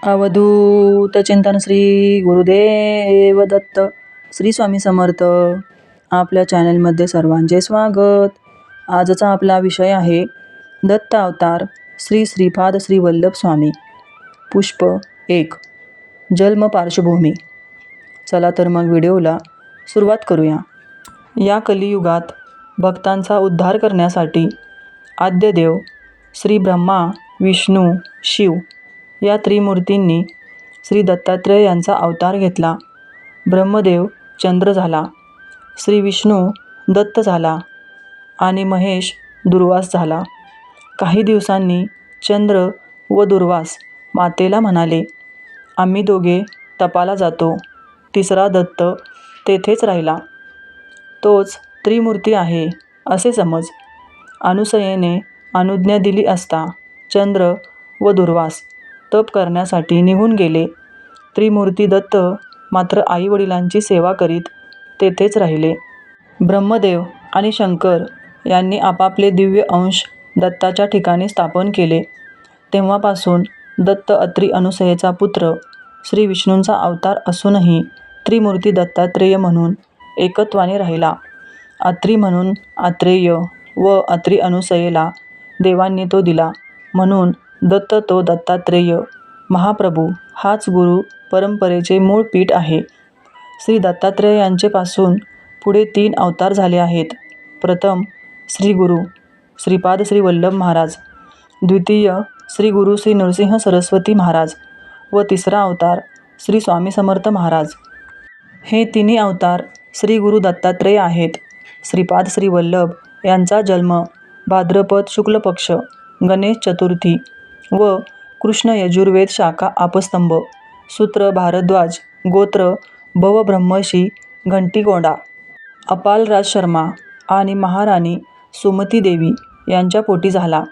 अवधूत चिंतन श्री गुरुदेव दत्त. श्री स्वामी समर्थ. आपल्या चॅनलमध्ये सर्वांचे स्वागत. आजचा आपला विषय आहे दत्त अवतार श्री श्रीपाद श्री वल्लभ स्वामी. पुष्प 1. जन्म पार्श्वभूमी. चला तर मग व्हिडिओला सुरुवात करूया. या कलियुगात भक्तांचा उद्धार करण्यासाठी आद्यदेव श्री ब्रह्मा, विष्णू, शिव या त्रिमूर्तींनी श्री दत्तात्रय यांचा अवतार घेतला. ब्रह्मदेव चंद्र झाला, श्री विष्णू दत्त झाला आणि महेश दुर्वास झाला. काही दिवसांनी चंद्र व दुर्वास मातेला म्हणाले, आम्ही दोघे तपाला जातो. तिसरा दत्त तेथेच राहिला. तोच त्रिमूर्ती आहे असे समज. अनुसयेने अनुज्ञा दिली असता चंद्र व दुर्वास तप करण्यासाठी निघून गेले. त्रिमूर्ती दत्त मात्र आईवडिलांची सेवा करीत तेथेच राहिले. ब्रह्मदेव आणि शंकर यांनी आपापले दिव्य अंश दत्ताच्या ठिकाणी स्थापन केले. तेव्हापासून दत्त अत्री अनुसयेचा पुत्र, श्री विष्णूंचा अवतार असूनही त्रिमूर्ती दत्तात्रेय म्हणून एकत्वाने राहिला. अत्री म्हणून आत्रेय व अत्री अनुसयेला देवांनी तो दिला, म्हणून दत्त तो दत्तात्रेय. महाप्रभू हाच गुरु परंपरेचे मूळ पीठ आहे. श्री दत्तात्रेय यांचे पासून पुढे 3 अवतार झाले आहेत. प्रथम श्री गुरु श्रीपाद श्री वल्लभ महाराज, द्वितीय श्री गुरु श्री नृसिंह सरस्वती महाराज व तिसरा अवतार श्री स्वामी समर्थ महाराज. हे तिन्ही अवतार श्री गुरु दत्तात्रेय आहेत. श्रीपाद श्री वल्लभ यांचा जन्म भाद्रपद शुक्ल पक्ष, गणेश चतुर्थी व कृष्ण यजुर्वेद शाखा आपस्तंभ, सूत्र भारद्वाज, गोत्र भवब्रह्मशी घंटीकोंडा, अपालराज शर्मा आणि महाराणी सुमती देवी यांच्या पोटी झाला.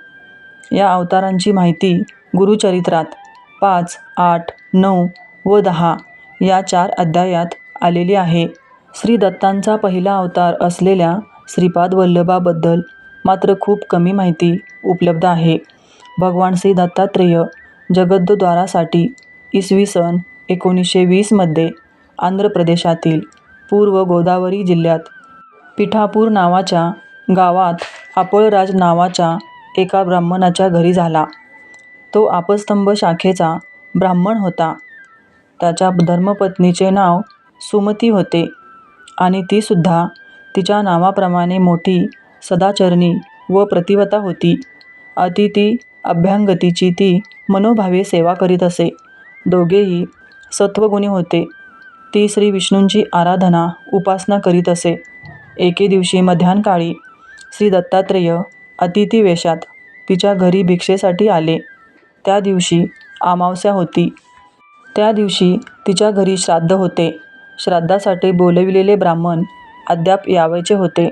या अवतारांची माहिती गुरुचरित्रात 5, 8, 9 व 10 या 4 अध्यायात आलेली आहे. श्री दत्तांचा पहिला अवतार असलेल्या श्रीपाद वल्लभाबद्दल मात्र खूप कमी माहिती उपलब्ध आहे. भगवान श्री दत्तात्रेय जगद्द्वारासाठी इसवी सन 1920 मध्ये आंध्र प्रदेशातील पूर्व गोदावरी जिल्ह्यात पिठापूर नावाच्या गावात अपळराज नावाच्या एका ब्राह्मणाच्या घरी झाला. तो आपस्तंभ शाखेचा ब्राह्मण होता. त्याच्या धर्मपत्नीचे नाव सुमती होते आणि ती सुद्धा तिच्या नावाप्रमाणे मोठी, सदाचरणी व प्रतिव्रता होती. अतिथी अभ्यांगतीची ती मनोभावे सेवा करीत असे. दोघेही सत्वगुणी होते. ती श्री विष्णूंची आराधना उपासना करीत असे. एके दिवशी मध्यान्हकाळी श्री दत्तात्रेय अतिथी वेशात तिच्या घरी भिक्षेसाठी आले. त्या दिवशी अमावास्या होती. त्या दिवशी तिच्या घरी श्राद्ध होते. श्राद्धासाठी बोलविलेले ब्राह्मण अद्याप यावयाचे होते.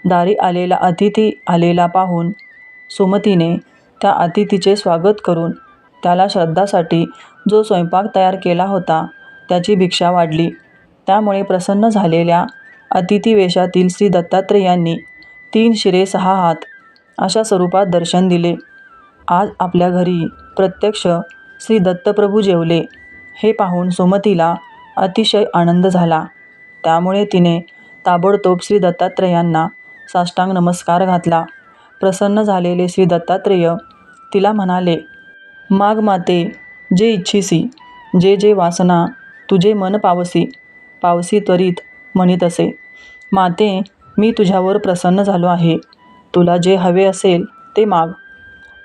दारी आलेला अतिथी आलेला पाहून सुमतीने त्या अतिथीचे स्वागत करून त्याला श्राद्धासाठी जो स्वयंपाक तयार केला होता त्याची भिक्षा वाढली. त्यामुळे प्रसन्न झालेल्या अतिथी वेशातील श्री दत्तात्रेयांनी 3 शिरे 6 हात अशा स्वरूपात दर्शन दिले. आज आपल्या घरी प्रत्यक्ष श्री दत्तप्रभू जेवले हे पाहून सुमतीला अतिशय आनंद झाला. त्यामुळे तिने ताबडतोब श्री दत्तात्रेयांना साष्टांग नमस्कार घातला. प्रसन्न झालेले श्री दत्तात्रेय तिला म्हणाले, माग माते, जे इच्छिसी, जे जे वासना तुझे मन पावसी त्वरित म्हणीत असे. माते, मी तुझ्यावर प्रसन्न झालो आहे. तुला जे हवे असेल ते माग.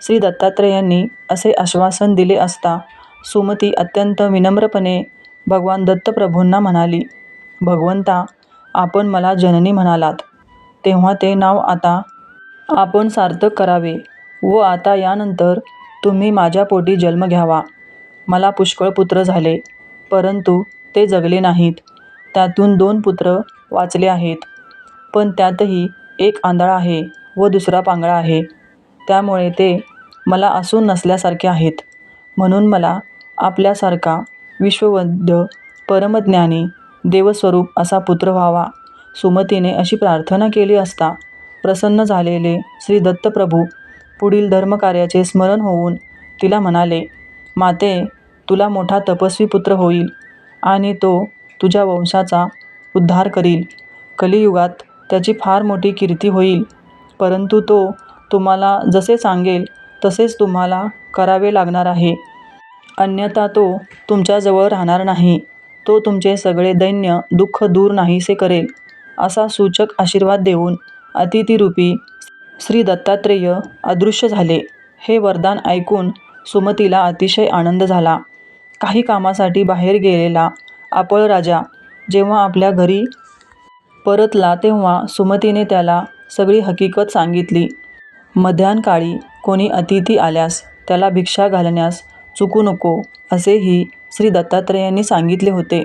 श्री दत्तात्रेयांनी असे आश्वासन दिले असता सुमती अत्यंत विनम्रपणे भगवान दत्तप्रभूंना म्हणाली, भगवंता, आपण मला जननी म्हणालात, तेव्हा ते नाव आता आपण सार्थक करावे व आता यानंतर तुम्ही माझ्या पोटी जन्म घ्यावा. मला पुष्कळ पुत्र झाले, परंतु ते जगले नाहीत. त्यातून 2 पुत्र वाचले आहेत, पण त्यातही एक आंधळा आहे व दुसरा पांगळा आहे. त्यामुळे ते मला असून नसल्यासारखे आहेत. म्हणून मला आपल्यासारखा विश्ववंद्य, परमज्ञानी, देवस्वरूप असा पुत्र व्हावा. सुमतीने अशी प्रार्थना केली असता प्रसन्न झालेले श्री दत्तप्रभू पुढील धर्मकार्याचे स्मरण होऊन तिला म्हणाले, माते, तुला मोठा तपस्वी पुत्र होईल आणि तो तुझ्या वंशाचा उद्धार करील. कलियुगात त्याची फार मोठी कीर्ती होईल, परंतु तो तुम्हाला जसे सांगेल तसेच तुम्हाला करावे लागणार आहे. अन्यथा तो तुमच्याजवळ राहणार नाही. तो तुमचे सगळे दैन्य दुःख दूर नाहीसे करेल. असा सूचक आशीर्वाद देऊन अतिथिरूपी श्री दत्तात्रेय अदृश्य झाले. हे वरदान ऐकून सुमतीला अतिशय आनंद झाला. काही कामासाठी बाहेर गेलेला आपण राजा जेव्हा आपल्या घरी परतला तेव्हा सुमतीने त्याला सगळी हकीकत सांगितली. मध्यान्हकाळी कोणी अतिथी आल्यास त्याला भिक्षा घालण्यास चुकू नको असेही श्री दत्तात्रेयांनी सांगितले होते.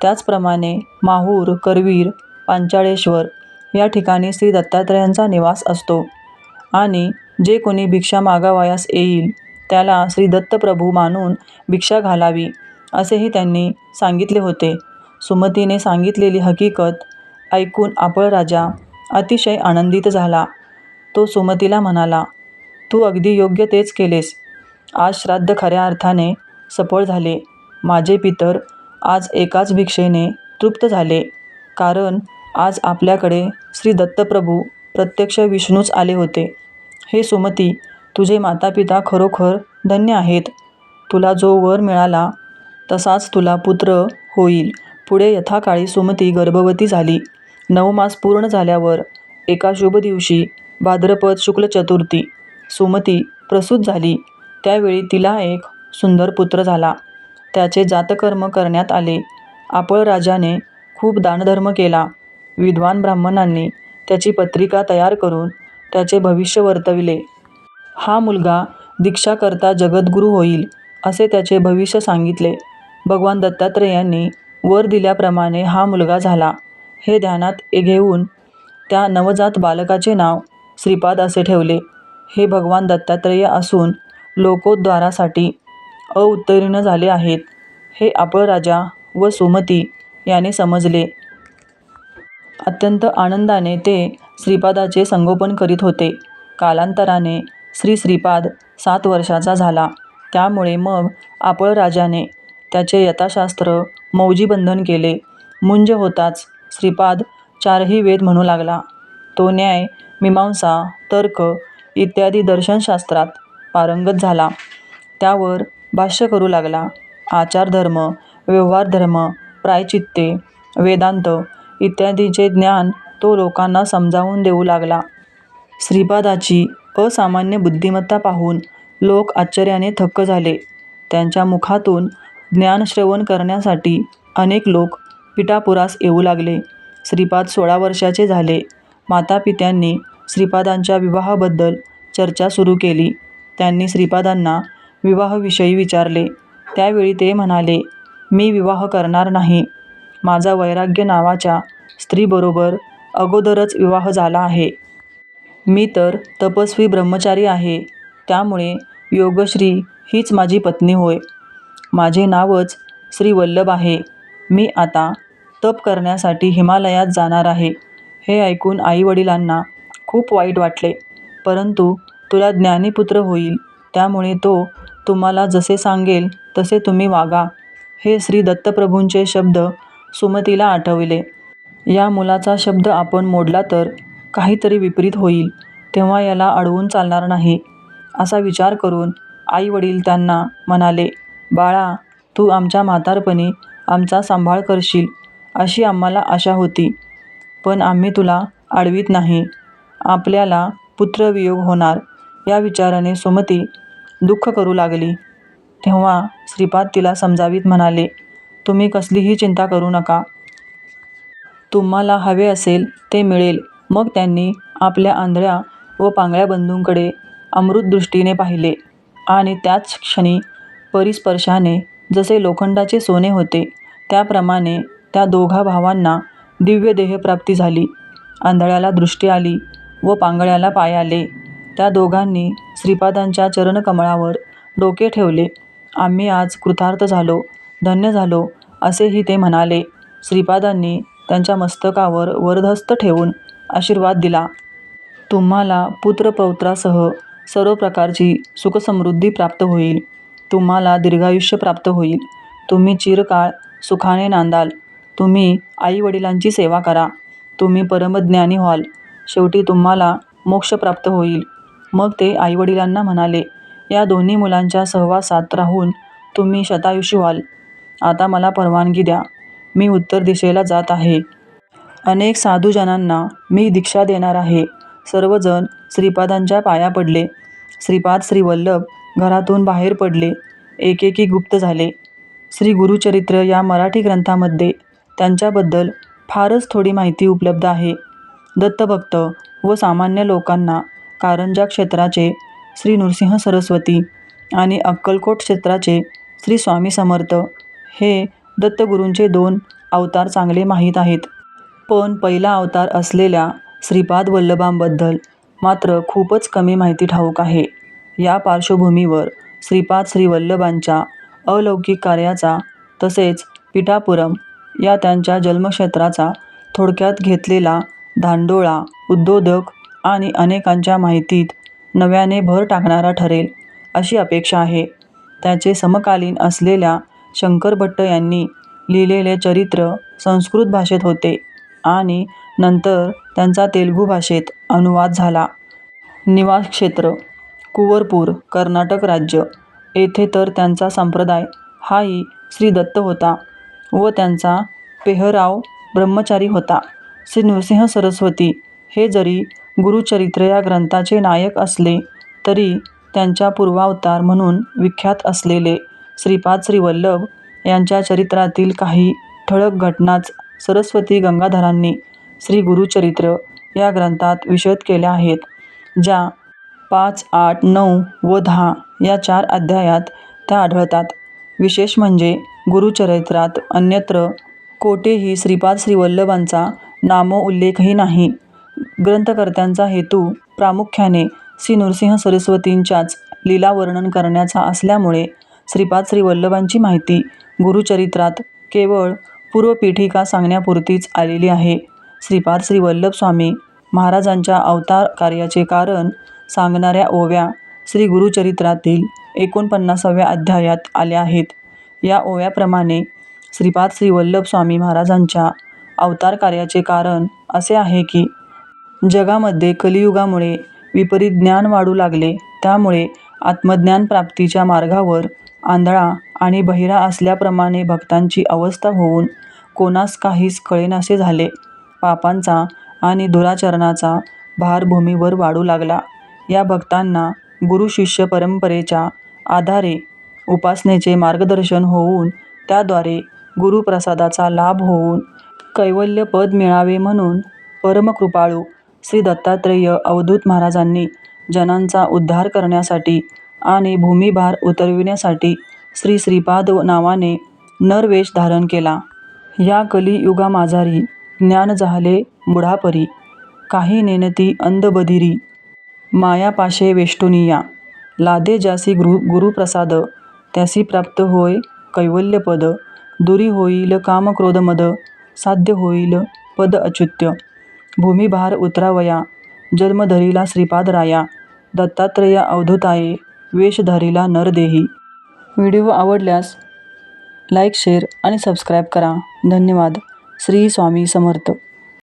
त्याचप्रमाणे माहूर, करवीर, पांचाळेश्वर या ठिकाणी श्री दत्तात्रेयांचा निवास असतो आणि जे कोणी भिक्षा मागावयास येईल त्याला श्री दत्तप्रभू मानून भिक्षा घालावी असेही त्यांनी सांगितले होते. सुमतीने सांगितलेली हकीकत ऐकून आपण राजा अतिशय आनंदित झाला. तो सुमतीला म्हणाला, तू अगदी योग्य तेच केलेस. आज श्राद्ध खऱ्या अर्थाने सफळ झाले. माझे पितर आज एकाच भिक्षेने तृप्त झाले, कारण आज आपल्याकडे श्री दत्तप्रभू प्रत्यक्ष विष्णूच आले होते. हे सुमती, तुझे मातापिता खरोखर धन्य आहेत. तुला जो वर मिळाला तसाच तुला पुत्र होईल. पुढे यथाकाळी सुमती गर्भवती झाली. 9 मास पूर्ण झाल्यावर एका शुभ दिवशी भाद्रपद शुक्ल चतुर्थी सुमती प्रसूत झाली. त्यावेळी तिला एक सुंदर पुत्र झाला. त्याचे जातकर्म करण्यात आले. आपण राजाने खूप दानधर्म केला. विद्वान ब्राह्मणांनी त्याची पत्रिका तयार करून त्याचे भविष्य वर्तविले. हा मुलगा दीक्षाकर्ता जगद्गुरू होईल असे त्याचे भविष्य सांगितले. भगवान दत्तात्रेयांनी वर दिल्याप्रमाणे हा मुलगा झाला. हे ध्यानात घेऊन त्या नवजात बालकाचे नाव श्रीपाद असे ठेवले. हे भगवान दत्तात्रेय असून लोकोद्धारासाठी अवतीर्ण झाले आहेत, हे आपण राजा व सुमती याने समजले. अत्यंत आनंदाने ते श्रीपादाचे संगोपन करीत होते. कालांतराने श्रीपाद 7 वर्षाचा झाला. त्यामुळे मग आपण राजाने त्याचे यथाशास्त्र मौजीबंधन केले. मुंज होताच श्रीपाद 4ही वेद म्हणू लागला. तो न्याय, मीमांसा, तर्क इत्यादी दर्शनशास्त्रात पारंगत झाला. त्यावर भाष्य करू लागला. आचारधर्म, व्यवहारधर्म, प्रायश्चित्ते, वेदांत इत्यादीचे ज्ञान तो लोकांना समजावून देऊ लागला. श्रीपादाची असामान्य बुद्धिमत्ता पाहून लोक आश्चर्याने थक्क झाले. त्यांच्या मुखातून ज्ञानश्रवण करण्यासाठी अनेक लोक पिठापुरास येऊ लागले. श्रीपाद 16 वर्षाचे झाले. मातापित्यांनी श्रीपादांच्या विवाहाबद्दल चर्चा सुरू केली. त्यांनी श्रीपादांना विवाहाविषयी विचारले. त्यावेळी ते म्हणाले, मी विवाह करणार नाही. माझा वैराग्य नावाच्या स्त्रीबरोबर अगोदरच विवाह झाला आहे. मी तर तपस्वी ब्रह्मचारी आहे. त्यामुळे योगश्री हीच माझी पत्नी होय. माझे नावच श्रीवल्लभ आहे. मी आता तप करण्यासाठी हिमालयात जाणार आहे. हे ऐकून आईवडिलांना खूप वाईट वाटले. परंतु तुला ज्ञानीपुत्र होईल, त्यामुळे तो तुम्हाला जसे सांगेल तसे तुम्ही वागा. हे श्री दत्तप्रभूंचे शब्द सुमतीला आठवले. या मुलाचा शब्द आपण मोडला तर काहीतरी विपरीत होईल, तेव्हा याला अडवून चालणार नाही. असा विचार करून आईवडील त्यांना म्हणाले, बाळा, तू आमच्या म्हातारपणी आमचा सांभाळ करशील अशी आम्हाला आशा होती, पण आम्ही तुला अडवित नाही. आपल्याला पुत्रवियोग होणार या विचाराने सुमती दुःख करू लागली. तेव्हा श्रीपाद तिला समजावीत म्हणाले, तुम्ही कसलीही चिंता करू नका. तुम्हाला हवे असेल ते मिळेल. मग त्यांनी आपल्या आंधळ्या व पांगळ्या बंधूंकडे अमृत दृष्टीने पाहिले आणि त्याच क्षणी परिस्पर्शाने जसे लोखंडाचे सोने होते त्याप्रमाणे त्या दोघा भावांना दिव्य देहप्राप्ती झाली. आंधळ्याला दृष्टी आली व पांगळ्याला पाय आले. त्या दोघांनी श्रीपादांच्या चरणकमळावर डोके ठेवले. आम्ही आज कृतार्थ झालो, धन्य झालो असेही ते म्हणाले. श्रीपादांनी त्यांच्या मस्तकावर वरदहस्त ठेवून आशीर्वाद दिला. तुम्हाला पुत्रपौत्रासह सर्व प्रकारची सुखसमृद्धी प्राप्त होईल. तुम्हाला दीर्घायुष्य प्राप्त होईल. तुम्ही चिरकाळ सुखाने नांदाल. तुम्ही आईवडिलांची सेवा करा. तुम्ही परमज्ञानी व्हाल. शेवटी तुम्हाला मोक्ष प्राप्त होईल. मग ते आईवडिलांना म्हणाले, या दोन्ही मुलांच्या सहवासात राहून तुम्ही शतायुषी व्हाल. आता मला परवानगी द्या. मी उत्तर दिशेला जात आहे. अनेक साधुजनांना मी दीक्षा देणार आहे. सर्वजण श्रीपादांच्या पाया पडले. श्रीपाद श्रीवल्लभ घरातून बाहेर पडले. एकेकी गुप्त झाले. श्री गुरुचरित्र या मराठी ग्रंथामध्ये त्यांच्याबद्दल फारच थोडी माहिती उपलब्ध आहे. दत्तभक्त व सामान्य लोकांना कारंजा क्षेत्राचे श्री नृसिंह सरस्वती आणि अक्कलकोट क्षेत्राचे श्री स्वामी समर्थ हे दत्तगुरूंचे 2 अवतार चांगले माहीत आहेत. पण पहिला अवतार असलेल्या श्रीपाद वल्लभांबद्दल मात्र खूपच कमी माहिती ठाऊक आहे. या पार्श्वभूमीवर श्रीपाद श्रीवल्लभांच्या अलौकिक कार्याचा तसेच पिठापुरम या त्यांच्या जन्मक्षेत्राचा थोडक्यात घेतलेला धांडोळा उद्बोधक आणि अनेकांच्या माहितीत नव्याने भर टाकणारा ठरेल अशी अपेक्षा आहे. त्याचे समकालीन असलेल्या शंकर भट्ट यांनी लिहिलेले चरित्र संस्कृत भाषेत होते आणि नंतर त्यांचा तेलुगू भाषेत अनुवाद झाला. निवास क्षेत्र कुंवरपूर, कर्नाटक राज्य येथे तर त्यांचा संप्रदाय हाही श्री दत्त होता व त्यांचा पेहराव ब्रह्मचारी होता. श्री नृसिंह सरस्वती हे जरी गुरुचरित्र या ग्रंथाचे नायक असले तरी त्यांच्या पूर्वावतार म्हणून विख्यात असलेले श्रीपाद श्रीवल्लभ यांच्या चरित्रातील काही ठळक घटनाच सरस्वती गंगाधरांनी श्री गुरुचरित्र या ग्रंथात विशद केल्या आहेत, ज्या 5, 8, 9 व 10 या 4 अध्यायात त्या आढळतात. विशेष म्हणजे गुरुचरित्रात अन्यत्र कोठेही श्रीपाद श्रीवल्लभांचा नामोल्लेखही नाही. ग्रंथकर्त्यांचा हेतू प्रामुख्याने श्री नृसिंह सरस्वतींच्याच लीला वर्णन करण्याचा असल्यामुळे श्रीपाद श्रीवल्लभांची माहिती गुरुचरित्रात केवळ पूर्वपीठिका सांगण्यापुरतीच आलेली आहे. श्रीपाद श्रीवल्लभ स्वामी महाराजांच्या अवतार कार्याचे कारण सांगणाऱ्या ओव्या श्री गुरुचरित्रातील 49व्या अध्यायात आल्या आहेत. या ओव्याप्रमाणे श्रीपाद श्रीवल्लभ स्वामी महाराजांच्या अवतार कार्याचे कारण असे आहे की जगामध्ये कलियुगामुळे विपरीत ज्ञान वाढू लागले. त्यामुळे आत्मज्ञान प्राप्तीच्या मार्गावर आंधळा आणि बहिरा असल्याप्रमाणे भक्तांची अवस्था होऊन कोणास काहीच कळेनासे झाले. पापांचा आणि दुराचरणाचा भार भूमीवर वाढू लागला. या भक्तांना गुरुशिष्य परंपरेच्या आधारे उपासनेचे मार्गदर्शन होऊन त्याद्वारे गुरुप्रसादाचा लाभ होऊन कैवल्य पद मिळावे म्हणून परमकृपाळू श्री दत्तात्रेय अवधूत महाराजांनी जनांचा उद्धार करण्यासाठी आणि भूमिभार उतरविण्यासाठी श्री श्रीपाद नावाने नरवेश धारण केला. या कलियुगामाझारी ज्ञान जाहले मुढापरी, काही नेनती अंधबधिरी, मायापाशे वेष्टुनिया, लादे ज्यासी गुरुप्रसाद, त्यासी प्राप्त होय कैवल्यपद, दुरी होईल कामक्रोधमद, साध्य होईल पद अच्युत्य, भूमिभार उतरावया, जन्म धरिला श्रीपाद राया, दत्तात्रेय अवधूताये, वेश धरिला नरदेही. व्हिडिओ आवडल्यास लाईक, शेअर आणि सबस्क्राईब करा. धन्यवाद. श्री स्वामी समर्थ.